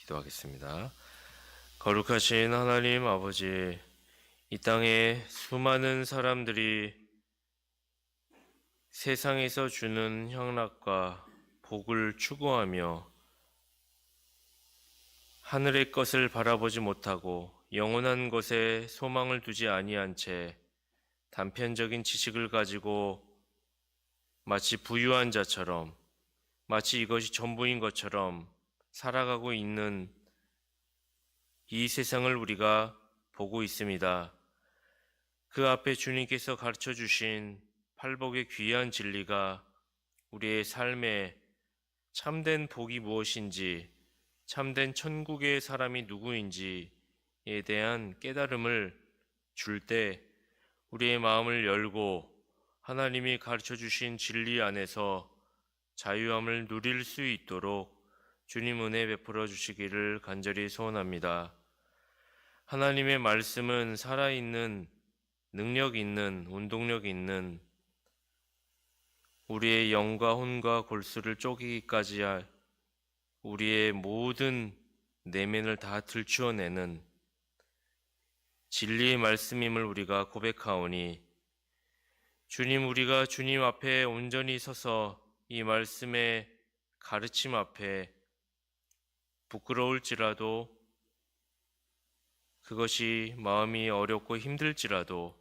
기도하겠습니다. 거룩하신 하나님 아버지, 이 땅에 수많은 사람들이 세상에서 주는 향락과 복을 추구하며 하늘의 것을 바라보지 못하고 영원한 것에 소망을 두지 아니한 채 단편적인 지식을 가지고 마치 부유한 자처럼, 마치 이것이 전부인 것처럼 살아가고 있는 이 세상을 우리가 보고 있습니다. 그 앞에 주님께서 가르쳐 주신 팔복의 귀한 진리가 우리의 삶에 참된 복이 무엇인지, 참된 천국의 사람이 누구인지에 대한 깨달음을 줄 때 우리의 마음을 열고 하나님이 가르쳐 주신 진리 안에서 자유함을 누릴 수 있도록 주님 은혜 베풀어 주시기를 간절히 소원합니다. 하나님의 말씀은 살아있는, 능력 있는, 운동력 있는 우리의 영과 혼과 골수를 쪼개기까지 할 우리의 모든 내면을 다 들추어내는 진리의 말씀임을 우리가 고백하오니 주님, 우리가 주님 앞에 온전히 서서 이 말씀의 가르침 앞에 부끄러울지라도, 그것이 마음이 어렵고 힘들지라도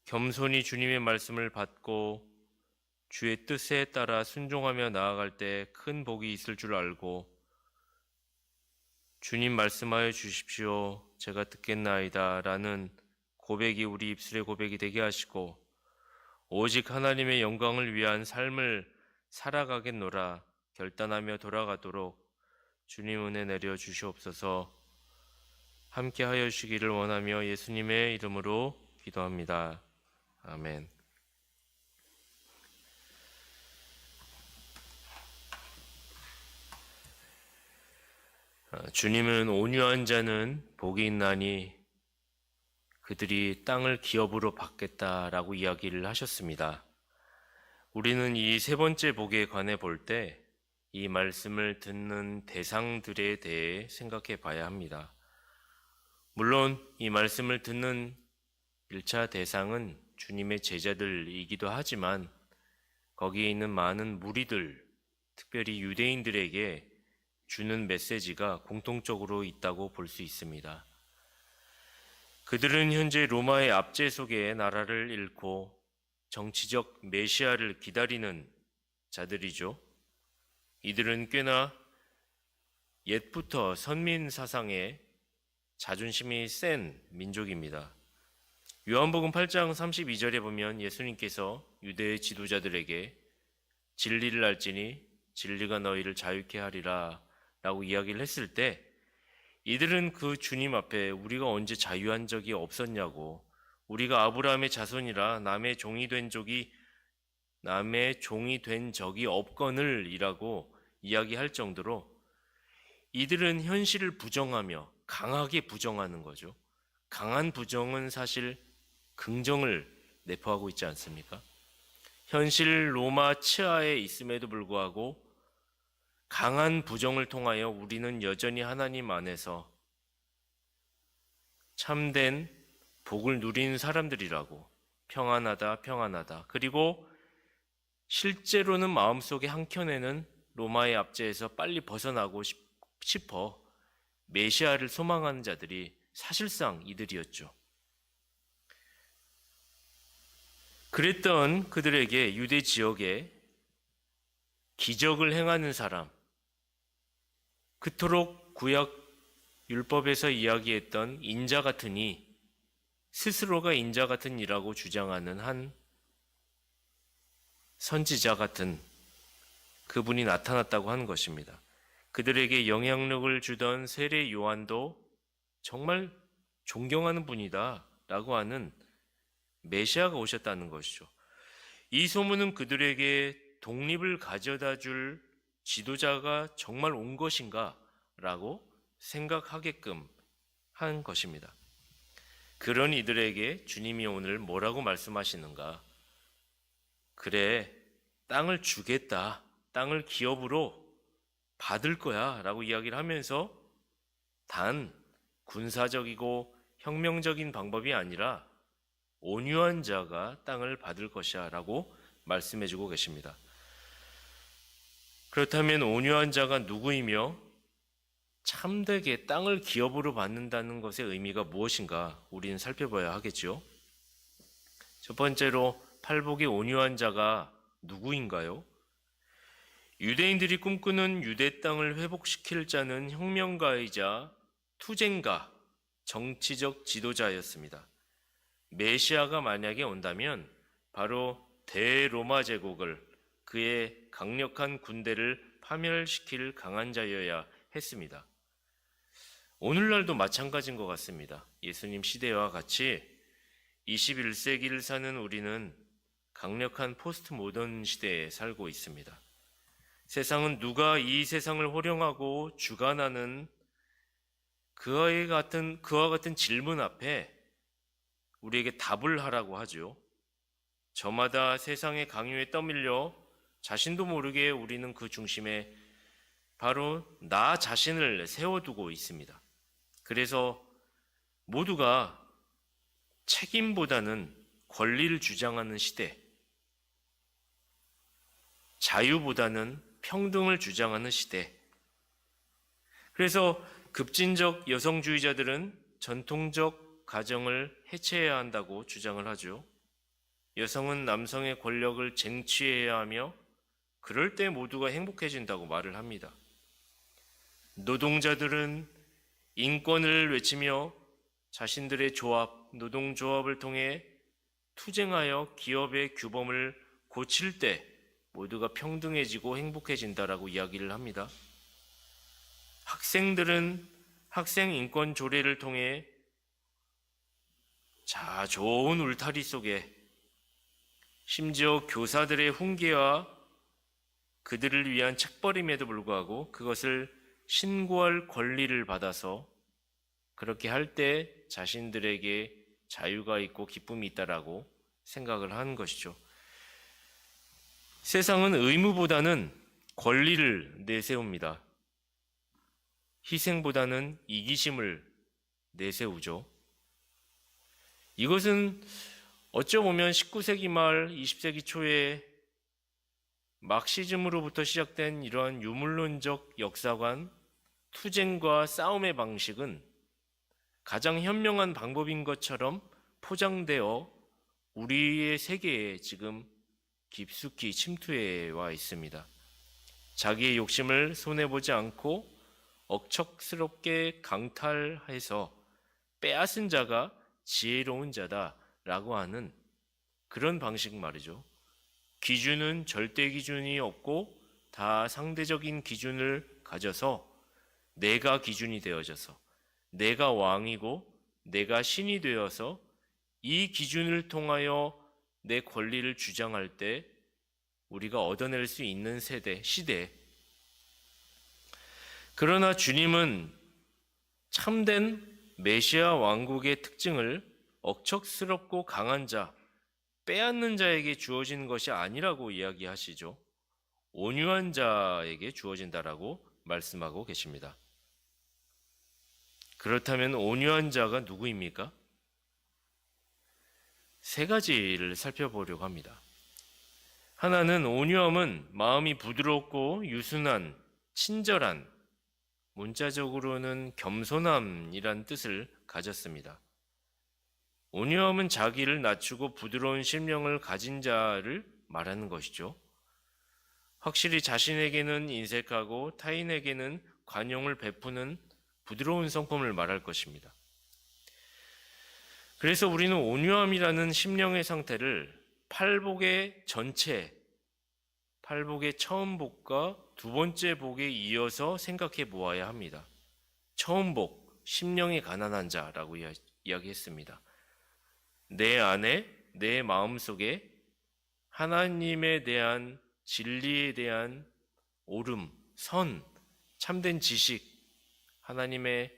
겸손히 주님의 말씀을 받고 주의 뜻에 따라 순종하며 나아갈 때 큰 복이 있을 줄 알고 주님 말씀하여 주십시오, 제가 듣겠나이다 라는 고백이 우리 입술의 고백이 되게 하시고 오직 하나님의 영광을 위한 삶을 살아가겠노라 결단하며 돌아가도록 주님 은혜 내려 주시옵소서. 함께 하여 주시기를 원하며 예수님의 이름으로 기도합니다. 아멘. 주님은 온유한 자는 복이 있나니 그들이 땅을 기업으로 받겠다라고 이야기를 하셨습니다. 우리는 이 세 번째 복에 관해 볼 때 이 말씀을 듣는 대상들에 대해 생각해 봐야 합니다. 물론 이 말씀을 듣는 1차 대상은 주님의 제자들이기도 하지만 거기에 있는 많은 무리들, 특별히 유대인들에게 주는 메시지가 공통적으로 있다고 볼 수 있습니다. 그들은 현재 로마의 압제 속에 나라를 잃고 정치적 메시아를 기다리는 자들이죠. 이들은 꽤나 옛부터 선민 사상에 자존심이 센 민족입니다. 요한복음 8장 32절에 보면 예수님께서 유대의 지도자들에게 진리를 알지니 진리가 너희를 자유케 하리라 라고 이야기를 했을 때 이들은 그 주님 앞에 우리가 언제 자유한 적이 없었냐고, 우리가 아브라함의 자손이라 남의 종이 된 적이 없거늘 이라고 이야기할 정도로 이들은 현실을 부정하며 강하게 부정하는 거죠. 강한 부정은 사실 긍정을 내포하고 있지 않습니까? 현실 로마 치하에 있음에도 불구하고 강한 부정을 통하여 우리는 여전히 하나님 안에서 참된 복을 누리는 사람들이라고, 평안하다, 평안하다. 그리고 실제로는 마음속에 한켠에는 로마의 압제에서 빨리 벗어나고 싶어 메시아를 소망하는 자들이 사실상 이들이었죠. 그랬던 그들에게 유대 지역에 기적을 행하는 사람, 그토록 구약 율법에서 이야기했던 인자 같은 이, 스스로가 인자 같은 이라고 주장하는 한 선지자 같은 그분이 나타났다고 하는 것입니다. 그들에게 영향력을 주던 세례 요한도 정말 존경하는 분이다 라고 하는 메시아가 오셨다는 것이죠. 이 소문은 그들에게 독립을 가져다 줄 지도자가 정말 온 것인가 라고 생각하게끔 한 것입니다. 그런 이들에게 주님이 오늘 뭐라고 말씀하시는가? 그래, 땅을 주겠다. 땅을 기업으로 받을 거야 라고 이야기를 하면서 단 군사적이고 혁명적인 방법이 아니라 온유한 자가 땅을 받을 것이야 라고 말씀해 주고 계십니다. 그렇다면 온유한 자가 누구이며 참되게 땅을 기업으로 받는다는 것의 의미가 무엇인가 우리는 살펴봐야 하겠죠. 첫 번째로 팔복의 온유한 자가 누구인가요? 유대인들이 꿈꾸는 유대 땅을 회복시킬 자는 혁명가이자 투쟁가, 정치적 지도자였습니다. 메시아가 만약에 온다면 바로 대로마 제국을, 그의 강력한 군대를 파멸시킬 강한 자여야 했습니다. 오늘날도 마찬가지인 것 같습니다. 예수님 시대와 같이 21세기를 사는 우리는 강력한 포스트 모던 시대에 살고 있습니다. 세상은 누가 이 세상을 호령하고 주관하는 그와 같은 질문 앞에 우리에게 답을 하라고 하죠. 저마다 세상의 강요에 떠밀려 자신도 모르게 우리는 그 중심에 바로 나 자신을 세워두고 있습니다. 그래서 모두가 책임보다는 권리를 주장하는 시대, 자유보다는 평등을 주장하는 시대. 그래서 급진적 여성주의자들은 전통적 가정을 해체해야 한다고 주장을 하죠. 여성은 남성의 권력을 쟁취해야 하며 그럴 때 모두가 행복해진다고 말을 합니다. 노동자들은 인권을 외치며 자신들의 조합, 노동조합을 통해 투쟁하여 기업의 규범을 고칠 때 모두가 평등해지고 행복해진다라고 이야기를 합니다. 학생들은 학생 인권 조례를 통해 좋은 울타리 속에 심지어 교사들의 훈계와 그들을 위한 책벌임에도 불구하고 그것을 신고할 권리를 받아서 그렇게 할 때 자신들에게 자유가 있고 기쁨이 있다라고 생각을 하는 것이죠. 세상은 의무보다는 권리를 내세웁니다. 희생보다는 이기심을 내세우죠. 이것은 어쩌보면 19세기 말 20세기 초에 막시즘으로부터 시작된 이러한 유물론적 역사관, 투쟁과 싸움의 방식은 가장 현명한 방법인 것처럼 포장되어 우리의 세계에 지금 깊숙이 침투해 와 있습니다. 자기의 욕심을 손해보지 않고 억척스럽게 강탈해서 빼앗은 자가 지혜로운 자다라고 하는 그런 방식 말이죠. 기준은 절대 기준이 없고 다 상대적인 기준을 가져서 내가 기준이 되어져서 내가 왕이고 내가 신이 되어서 이 기준을 통하여 내 권리를 주장할 때 우리가 얻어낼 수 있는 시대. 그러나 주님은 참된 메시아 왕국의 특징을 억척스럽고 강한 자, 빼앗는 자에게 주어지는 것이 아니라고 이야기하시죠. 온유한 자에게 주어진다라고 말씀하고 계십니다. 그렇다면 온유한 자가 누구입니까? 세 가지를 살펴보려고 합니다. 하나는 온유함은 마음이 부드럽고 유순한, 친절한, 문자적으로는 겸손함이란 뜻을 가졌습니다. 온유함은 자기를 낮추고 부드러운 심령을 가진 자를 말하는 것이죠. 확실히 자신에게는 인색하고 타인에게는 관용을 베푸는 부드러운 성품을 말할 것입니다. 그래서 우리는 온유함이라는 심령의 상태를 팔복의 전체, 팔복의 처음 복과 두 번째 복에 이어서 생각해 보아야 합니다. 처음 복, 심령이 가난한 자라고 이야기했습니다. 내 안에, 내 마음속에 하나님에 대한 진리에 대한 옳음, 선, 참된 지식, 하나님의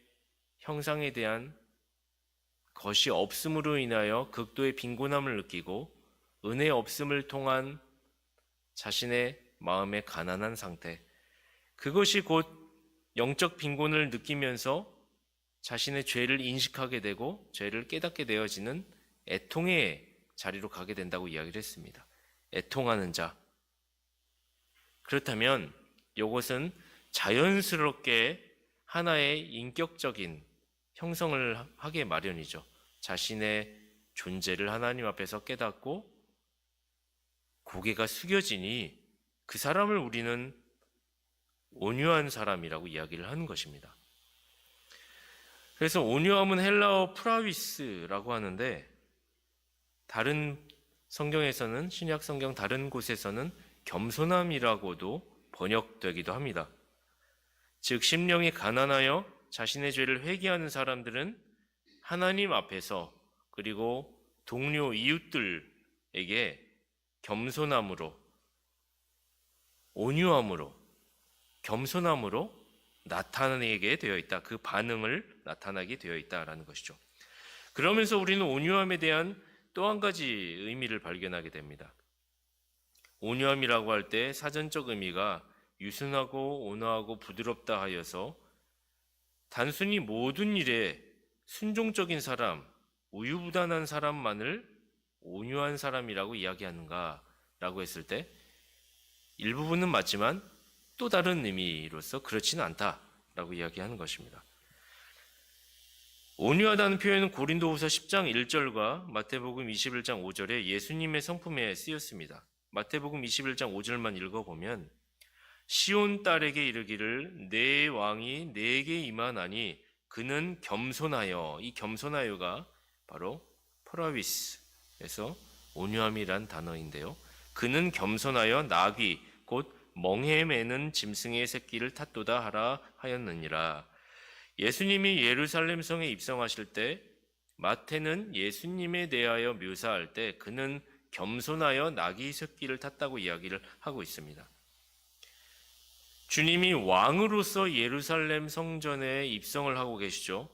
형상에 대한 것이 없음으로 인하여 극도의 빈곤함을 느끼고 은혜 없음을 통한 자신의 마음의 가난한 상태, 그것이 곧 영적 빈곤을 느끼면서 자신의 죄를 인식하게 되고 죄를 깨닫게 되어지는 애통의 자리로 가게 된다고 이야기를 했습니다. 애통하는 자. 그렇다면 이것은 자연스럽게 하나의 인격적인 형성을 하게 마련이죠. 자신의 존재를 하나님 앞에서 깨닫고 고개가 숙여지니 그 사람을 우리는 온유한 사람이라고 이야기를 하는 것입니다. 그래서 온유함은 헬라어 프라위스라고 하는데 다른 성경에서는 신약 성경 다른 곳에서는 겸손함이라고도 번역되기도 합니다. 즉 심령이 가난하여 자신의 죄를 회개하는 사람들은 하나님 앞에서 그리고 동료 이웃들에게 겸손함으로 온유함으로 겸손함으로 나타나게 되어 있다. 그 반응을 나타나게 되어 있다라는 것이죠. 그러면서 우리는 온유함에 대한 또 한 가지 의미를 발견하게 됩니다. 온유함이라고 할 때 사전적 의미가 유순하고 온화하고 부드럽다 하여서 단순히 모든 일에 순종적인 사람, 우유부단한 사람만을 온유한 사람이라고 이야기하는가라고 했을 때 일부분은 맞지만 또 다른 의미로서 그렇지는 않다라고 이야기하는 것입니다. 온유하다는 표현은 고린도후서 10장 1절과 마태복음 21장 5절에 예수님의 성품에 쓰였습니다. 마태복음 21장 5절만 읽어보면 시온 딸에게 이르기를 내 왕이 내게 임하나니 그는 겸손하여, 이 겸손하여가 바로 프라위스에서 온유함이란 단어인데요. 그는 겸손하여 나귀 곧 멍에 매는 짐승의 새끼를 탔도다 하라 하였느니라. 예수님이 예루살렘 성에 입성하실 때 마태는 예수님에 대하여 묘사할 때 그는 겸손하여 나귀 새끼를 탔다고 이야기를 하고 있습니다. 주님이 왕으로서 예루살렘 성전에 입성을 하고 계시죠.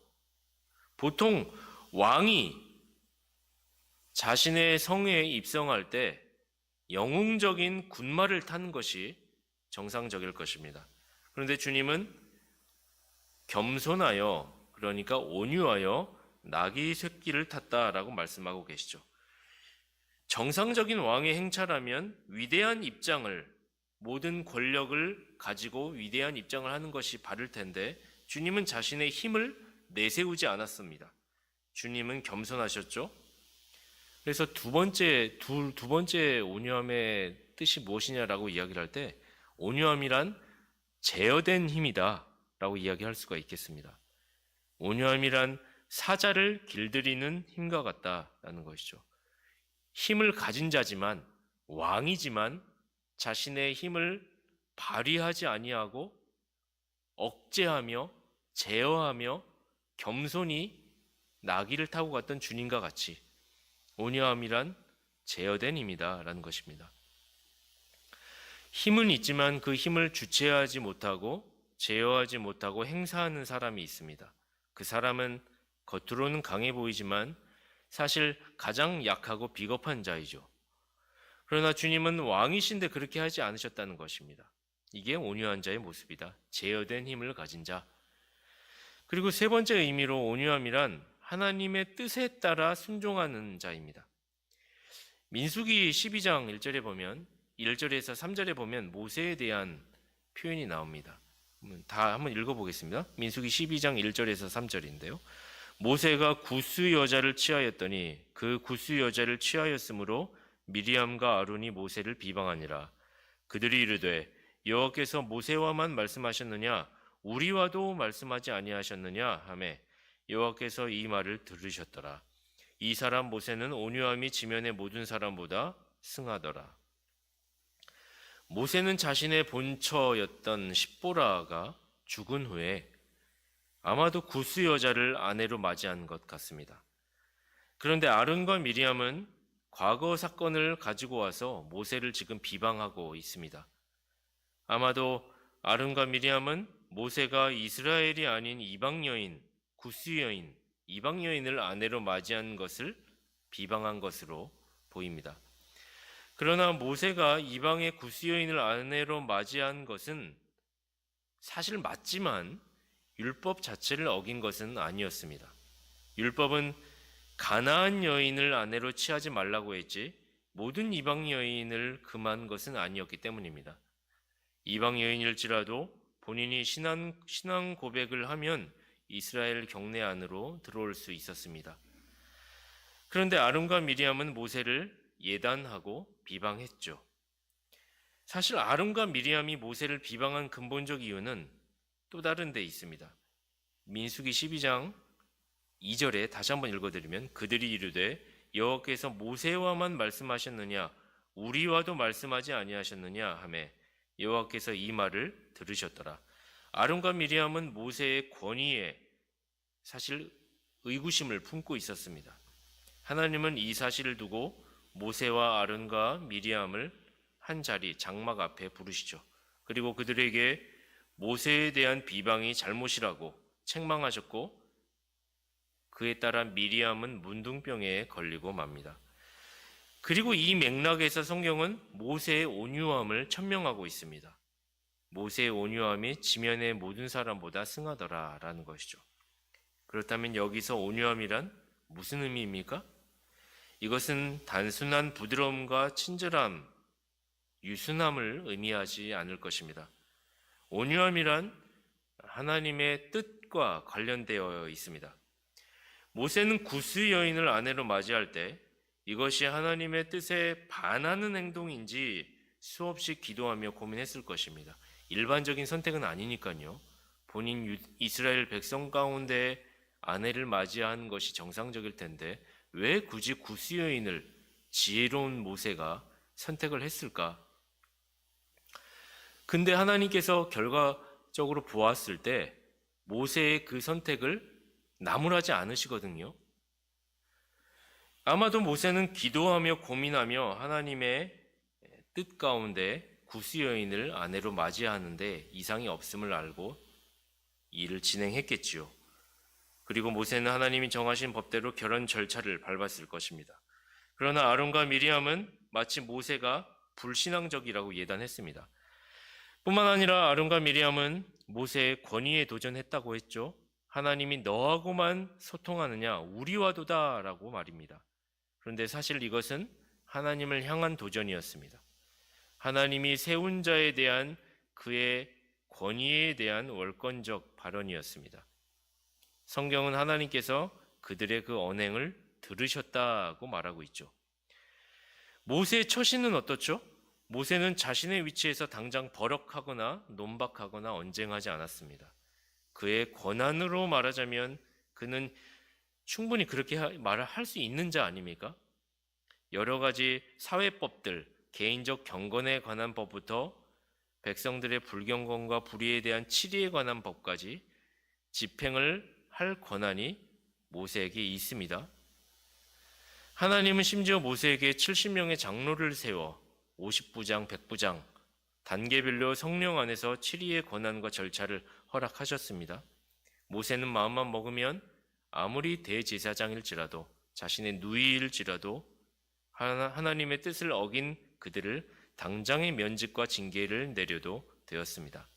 보통 왕이 자신의 성에 입성할 때 영웅적인 군마를 타는 것이 정상적일 것입니다. 그런데 주님은 겸손하여, 그러니까 온유하여 나귀 새끼를 탔다라고 말씀하고 계시죠. 정상적인 왕의 행차라면 위대한 입장을, 모든 권력을 가지고 위대한 입장을 하는 것이 바를 텐데 주님은 자신의 힘을 내세우지 않았습니다. 주님은 겸손하셨죠. 그래서 두 번째 온유함의 뜻이 무엇이냐라고 이야기를 할 때 온유함이란 제어된 힘이다 라고 이야기할 수가 있겠습니다. 온유함이란 사자를 길들이는 힘과 같다라는 것이죠. 힘을 가진 자지만 왕이지만 자신의 힘을 발휘하지 아니하고 억제하며 제어하며 겸손히 나귀를 타고 갔던 주님과 같이 온유함이란 제어된 힘이다라는 것입니다. 힘은 있지만 그 힘을 주체하지 못하고 제어하지 못하고 행사하는 사람이 있습니다. 그 사람은 겉으로는 강해 보이지만 사실 가장 약하고 비겁한 자이죠. 그러나 주님은 왕이신데 그렇게 하지 않으셨다는 것입니다. 이게 온유한 자의 모습이다. 제어된 힘을 가진 자. 그리고 세 번째 의미로 온유함이란 하나님의 뜻에 따라 순종하는 자입니다. 민수기 12장 1절에 보면 1절에서 3절에 보면 모세에 대한 표현이 나옵니다. 다 한번 읽어보겠습니다. 민수기 12장 1절에서 3절인데요. 모세가 구스 여자를 취하였더니 그 구스 여자를 취하였으므로 미리암과 아론이 모세를 비방하니라. 그들이 이르되 여호와께서 모세와만 말씀하셨느냐 우리와도 말씀하지 아니하셨느냐 하매 여호와께서 이 말을 들으셨더라. 이 사람 모세는 온유함이 지면의 모든 사람보다 승하더라. 모세는 자신의 본처였던 십보라가 죽은 후에 아마도 구스 여자를 아내로 맞이한 것 같습니다. 그런데 아론과 미리암은 과거 사건을 가지고 와서 모세를 지금 비방하고 있습니다. 아마도 아론과 미리암은 모세가 이스라엘이 아닌 이방 여인, 구스 여인, 이방 여인을 아내로 맞이한 것을 비방한 것으로 보입니다. 그러나 모세가 이방의 구스 여인을 아내로 맞이한 것은 사실 맞지만 율법 자체를 어긴 것은 아니었습니다. 율법은 가나안 여인을 아내로 취하지 말라고 했지 모든 이방 여인을 금한 것은 아니었기 때문입니다. 이방 여인일지라도 본인이 신앙 고백을 하면 이스라엘 경내 안으로 들어올 수 있었습니다. 그런데 아론과 미리암은 모세를 예단하고 비방했죠. 사실 아론과 미리암이 모세를 비방한 근본적 이유는 또 다른 데 있습니다. 민수기 12장 2절에 다시 한번 읽어드리면 그들이 이르되 여호와께서 모세와만 말씀하셨느냐 우리와도 말씀하지 아니하셨느냐 하매 여호와께서 이 말을 들으셨더라. 아론과 미리암은 모세의 권위에 사실 의구심을 품고 있었습니다. 하나님은 이 사실을 두고 모세와 아론과 미리암을 한 자리 장막 앞에 부르시죠. 그리고 그들에게 모세에 대한 비방이 잘못이라고 책망하셨고 그에 따라 미리암은 문둥병에 걸리고 맙니다. 그리고 이 맥락에서 성경은 모세의 온유함을 천명하고 있습니다. 모세의 온유함이 지면의 모든 사람보다 승하더라라는 것이죠. 그렇다면 여기서 온유함이란 무슨 의미입니까? 이것은 단순한 부드러움과 친절함, 유순함을 의미하지 않을 것입니다. 온유함이란 하나님의 뜻과 관련되어 있습니다. 모세는 구스 여인을 아내로 맞이할 때 이것이 하나님의 뜻에 반하는 행동인지 수없이 기도하며 고민했을 것입니다. 일반적인 선택은 아니니까요. 본인 이스라엘 백성 가운데 아내를 맞이한 것이 정상적일 텐데 왜 굳이 구스 여인을 지혜로운 모세가 선택을 했을까? 근데 하나님께서 결과적으로 보았을 때 모세의 그 선택을 나무라지 않으시거든요. 아마도 모세는 기도하며 고민하며 하나님의 뜻 가운데 구스 여인을 아내로 맞이하는데 이상이 없음을 알고 일을 진행했겠지요. 그리고 모세는 하나님이 정하신 법대로 결혼 절차를 밟았을 것입니다. 그러나 아론과 미리암은 마치 모세가 불신앙적이라고 예단했습니다. 뿐만 아니라 아론과 미리암은 모세의 권위에 도전했다고 했죠. 하나님이 너하고만 소통하느냐 우리와도다 라고 말입니다. 그런데 사실 이것은 하나님을 향한 도전이었습니다. 하나님이 세운 자에 대한 그의 권위에 대한 월권적 발언이었습니다. 성경은 하나님께서 그들의 그 언행을 들으셨다고 말하고 있죠. 모세의 처신은 어떻죠? 모세는 자신의 위치에서 당장 버럭하거나 논박하거나 언쟁하지 않았습니다. 그의 권한으로 말하자면 그는 충분히 그렇게 말을 할 수 있는 자 아닙니까? 여러 가지 사회법들, 개인적 경건에 관한 법부터 백성들의 불경건과 불의에 대한 치리에 관한 법까지 집행을 할 권한이 모세에게 있습니다. 하나님은 심지어 모세에게 70명의 장로를 세워 50부장, 100부장, 단계별로 성령 안에서 치리의 권한과 절차를 허락하셨습니다. 모세는 마음만 먹으면 아무리 대제사장일지라도 자신의 누이일지라도 하나님의 뜻을 어긴 그들을 당장의 면직과 징계를 내려도 되었습니다.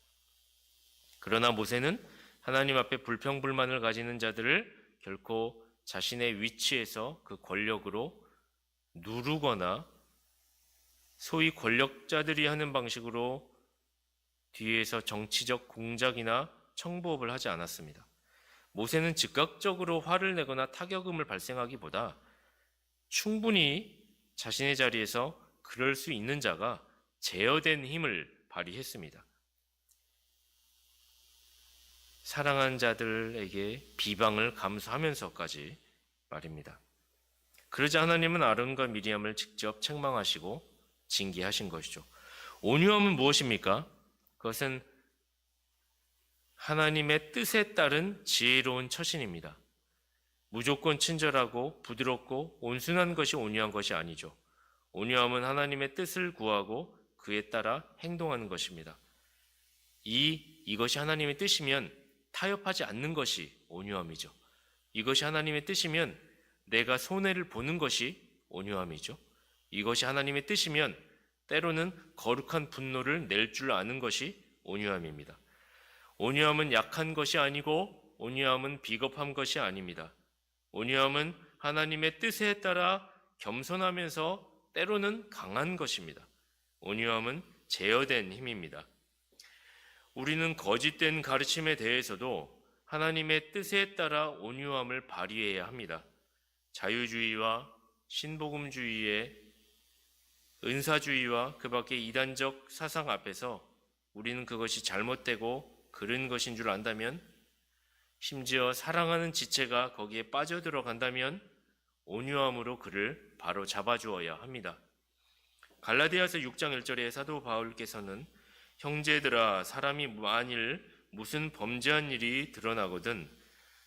그러나 모세는 하나님 앞에 불평불만을 가지는 자들을 결코 자신의 위치에서 그 권력으로 누르거나 소위 권력자들이 하는 방식으로 뒤에서 정치적 공작이나 청부업을 하지 않았습니다. 모세는 즉각적으로 화를 내거나 타격음을 발생하기보다 충분히 자신의 자리에서 그럴 수 있는 자가 제어된 힘을 발휘했습니다. 사랑한 자들에게 비방을 감수하면서까지 말입니다. 그러자 하나님은 아론과 미리암을 직접 책망하시고 징계하신 것이죠. 온유함은 무엇입니까? 그것은 하나님의 뜻에 따른 지혜로운 처신입니다. 무조건 친절하고 부드럽고 온순한 것이 온유한 것이 아니죠. 온유함은 하나님의 뜻을 구하고 그에 따라 행동하는 것입니다. 이것이 하나님의 뜻이면 타협하지 않는 것이 온유함이죠. 이것이 하나님의 뜻이면 내가 손해를 보는 것이 온유함이죠. 이것이 하나님의 뜻이면 때로는 거룩한 분노를 낼 줄 아는 것이 온유함입니다. 온유함은 약한 것이 아니고 온유함은 비겁한 것이 아닙니다. 온유함은 하나님의 뜻에 따라 겸손하면서 때로는 강한 것입니다. 온유함은 제어된 힘입니다. 우리는 거짓된 가르침에 대해서도 하나님의 뜻에 따라 온유함을 발휘해야 합니다. 자유주의와 신복음주의의 은사주의와 그 밖의 이단적 사상 앞에서 우리는 그것이 잘못되고 그른 것인 줄 안다면, 심지어 사랑하는 지체가 거기에 빠져들어간다면 온유함으로 그를 바로 잡아주어야 합니다. 갈라디아서 6장 1절에 사도 바울께서는 형제들아, 사람이 만일 무슨 범죄한 일이 드러나거든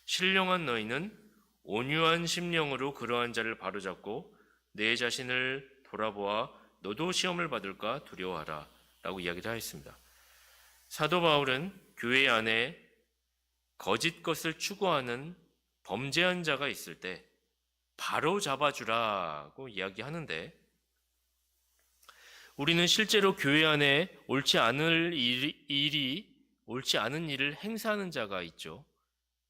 신령한 너희는 온유한 심령으로 그러한 자를 바로잡고 내 자신을 돌아보아 너도 시험을 받을까 두려워하라 라고 이야기를 하였습니다. 사도 바울은 교회 안에 거짓 것을 추구하는 범죄한 자가 있을 때 바로 잡아주라고 이야기하는데, 우리는 실제로 교회 안에 옳지 않은 일을 행사하는 자가 있죠.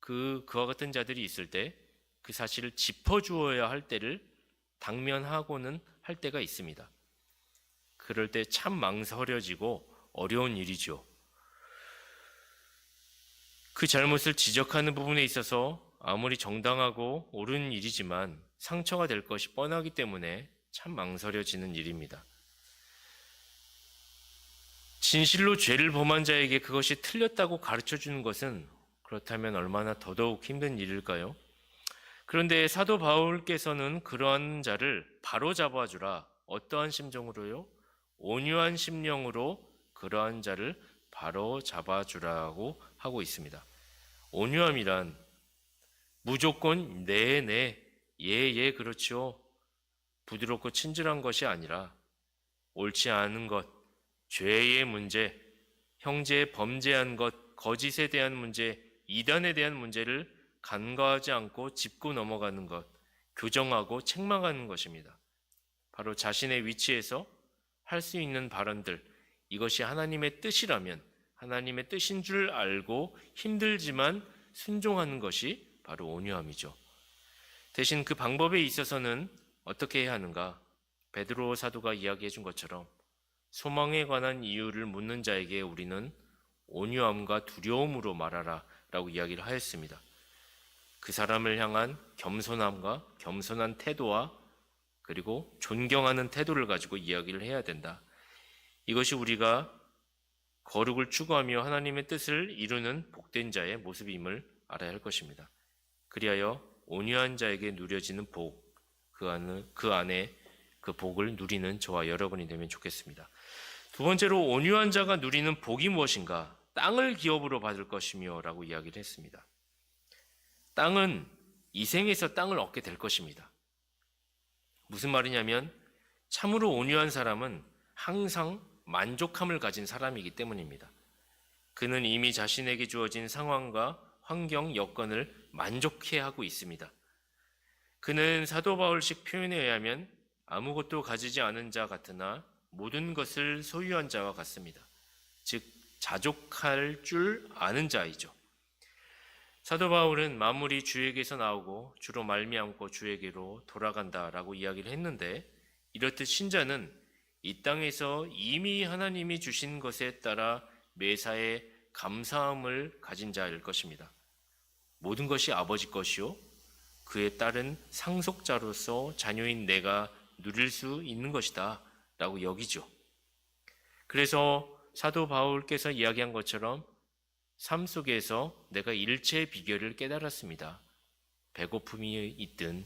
그와 같은 자들이 있을 때 그 사실을 짚어주어야 할 때를 당면하고는 할 때가 있습니다. 그럴 때 참 망설여지고 어려운 일이죠. 그 잘못을 지적하는 부분에 있어서 아무리 정당하고 옳은 일이지만 상처가 될 것이 뻔하기 때문에 참 망설여지는 일입니다. 진실로 죄를 범한 자에게 그것이 틀렸다고 가르쳐주는 것은 그렇다면 얼마나 더더욱 힘든 일일까요? 그런데 사도 바울께서는 그러한 자를 바로 잡아주라. 어떠한 심정으로요? 온유한 심령으로 그러한 자를 바로 잡아주라고 하고 있습니다. 온유함이란 무조건 네, 예, 그렇죠. 부드럽고 친절한 것이 아니라 옳지 않은 것, 죄의 문제, 형제의 범죄한 것, 거짓에 대한 문제, 이단에 대한 문제를 간과하지 않고 짚고 넘어가는 것, 교정하고 책망하는 것입니다. 바로 자신의 위치에서 할 수 있는 발언들, 이것이 하나님의 뜻이라면 하나님의 뜻인 줄 알고 힘들지만 순종하는 것이 바로 온유함이죠. 대신 그 방법에 있어서는 어떻게 해야 하는가? 베드로 사도가 이야기해 준 것처럼 소망에 관한 이유를 묻는 자에게 우리는 온유함과 두려움으로 말하라 라고 이야기를 하였습니다. 그 사람을 향한 겸손함과 겸손한 태도와 그리고 존경하는 태도를 가지고 이야기를 해야 된다. 이것이 우리가 거룩을 추구하며 하나님의 뜻을 이루는 복된 자의 모습임을 알아야 할 것입니다. 그리하여 온유한 자에게 누려지는 복, 그 안에 그 복을 누리는 저와 여러분이 되면 좋겠습니다. 두 번째로 온유한 자가 누리는 복이 무엇인가? 땅을 기업으로 받을 것이며 라고 이야기를 했습니다. 땅은 이 생에서 땅을 얻게 될 것입니다. 무슨 말이냐면 참으로 온유한 사람은 항상 만족함을 가진 사람이기 때문입니다. 그는 이미 자신에게 주어진 상황과 환경, 여건을 만족해하고 있습니다. 그는 사도 바울식 표현에 의하면 아무것도 가지지 않은 자 같으나 모든 것을 소유한 자와 같습니다. 즉 자족할 줄 아는 자이죠. 사도 바울은 만물이 주에게서 나오고 주로 말미암고 주에게로 돌아간다라고 이야기를 했는데, 이렇듯 신자는 이 땅에서 이미 하나님이 주신 것에 따라 매사에 감사함을 가진 자일 것입니다. 모든 것이 아버지 것이요 그에 따른 상속자로서 자녀인 내가 누릴 수 있는 것이다 라고 여기죠. 그래서 사도 바울께서 이야기한 것처럼 삶 속에서 내가 일체의 비결을 깨달았습니다. 배고픔이 있든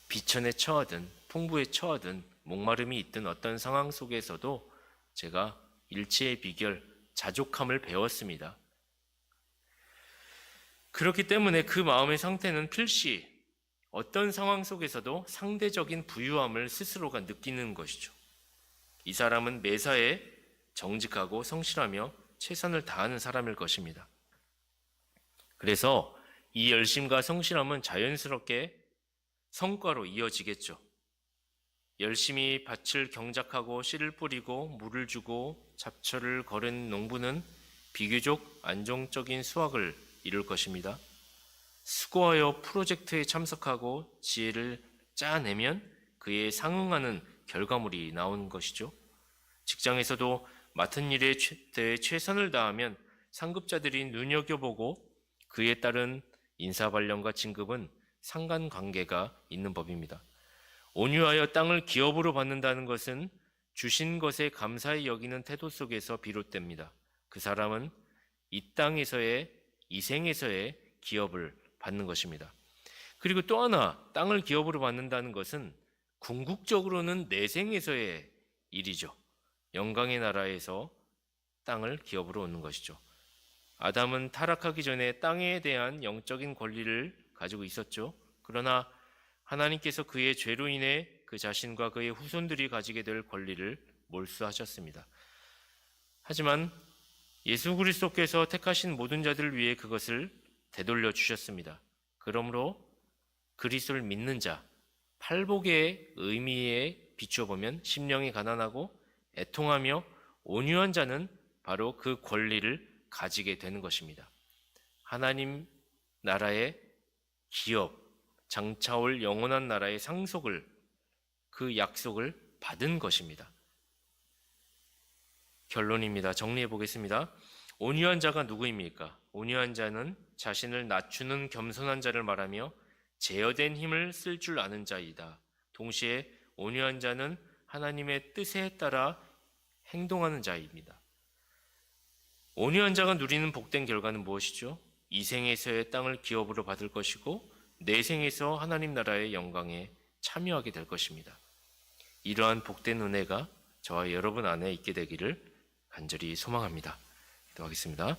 비천에 처하든 풍부에 처하든 목마름이 있든 어떤 상황 속에서도 제가 일체의 비결, 자족함을 배웠습니다. 그렇기 때문에 그 마음의 상태는 필시 어떤 상황 속에서도 상대적인 부유함을 스스로가 느끼는 것이죠. 이 사람은 매사에 정직하고 성실하며 최선을 다하는 사람일 것입니다. 그래서 이 열심과 성실함은 자연스럽게 성과로 이어지겠죠. 열심히 밭을 경작하고 씨를 뿌리고 물을 주고 잡초를 거른 농부는 비교적 안정적인 수확을 이룰 것입니다. 수고하여 프로젝트에 참석하고 지혜를 짜내면 그에 상응하는 결과물이 나오는 것이죠. 직장에서도 맡은 일에 대해 최선을 다하면 상급자들이 눈여겨보고 그에 따른 인사발령과 진급은 상관관계가 있는 법입니다. 온유하여 땅을 기업으로 받는다는 것은 주신 것에 감사히 여기는 태도 속에서 비롯됩니다. 그 사람은 이 땅에서의, 이 생에서의 기업을 받는 것입니다. 그리고 또 하나, 땅을 기업으로 받는다는 것은 궁극적으로는 내생에서의 일이죠. 영광의 나라에서 땅을 기업으로 얻는 것이죠. 아담은 타락하기 전에 땅에 대한 영적인 권리를 가지고 있었죠. 그러나 하나님께서 그의 죄로 인해 그 자신과 그의 후손들이 가지게 될 권리를 몰수하셨습니다. 하지만 예수 그리스도께서 택하신 모든 자들을 위해 그것을 되돌려 주셨습니다. 그러므로 그리스도를 믿는 자, 팔복의 의미에 비추어 보면 심령이 가난하고 애통하며 온유한 자는 바로 그 권리를 가지게 되는 것입니다. 하나님 나라의 기업, 장차올 영원한 나라의 상속을, 그 약속을 받은 것입니다. 결론입니다. 정리해 보겠습니다. 온유한 자가 누구입니까? 온유한 자는 자신을 낮추는 겸손한 자를 말하며 제어된 힘을 쓸 줄 아는 자이다. 동시에 온유한 자는 하나님의 뜻에 따라 행동하는 자입니다. 온유한 자가 누리는 복된 결과는 무엇이죠? 이 생에서의 땅을 기업으로 받을 것이고 내 생에서 하나님 나라의 영광에 참여하게 될 것입니다. 이러한 복된 은혜가 저와 여러분 안에 있게 되기를 간절히 소망합니다. 기도하겠습니다.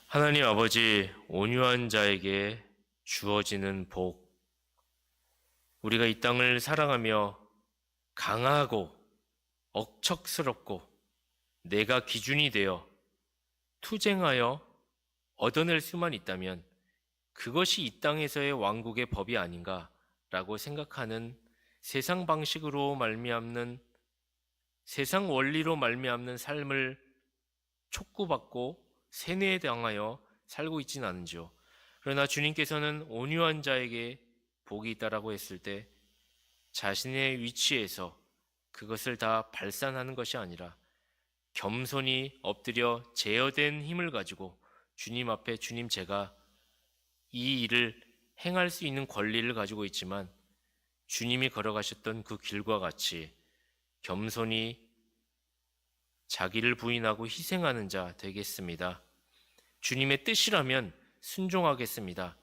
하나님 아버지, 온유한 자에게 주어지는 복, 우리가 이 땅을 사랑하며 강하고 억척스럽고 내가 기준이 되어 투쟁하여 얻어낼 수만 있다면 그것이 이 땅에서의 왕국의 법이 아닌가라고 생각하는 세상 방식으로 말미암는, 세상 원리로 말미암는 삶을 촉구받고 세뇌당하여 살고 있지는 않은지요. 그러나 주님께서는 온유한 자에게 복이 있다라고 했을 때 자신의 위치에서 그것을 다 발산하는 것이 아니라 겸손히 엎드려 제어된 힘을 가지고 주님 앞에, 주님, 제가 이 일을 행할 수 있는 권리를 가지고 있지만 주님이 걸어가셨던 그 길과 같이 겸손히 자기를 부인하고 희생하는 자 되겠습니다. 주님의 뜻이라면 순종하겠습니다.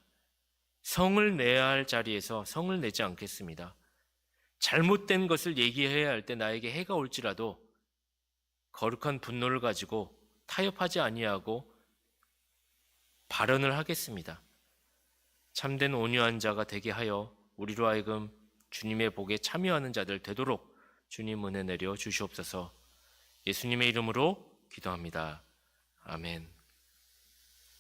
성을 내야 할 자리에서 성을 내지 않겠습니다. 잘못된 것을 얘기해야 할 때 나에게 해가 올지라도 거룩한 분노를 가지고 타협하지 아니하고 발언을 하겠습니다. 참된 온유한 자가 되게 하여 우리로 하여금 주님의 복에 참여하는 자들 되도록 주님 은혜 내려 주시옵소서. 예수님의 이름으로 기도합니다. 아멘.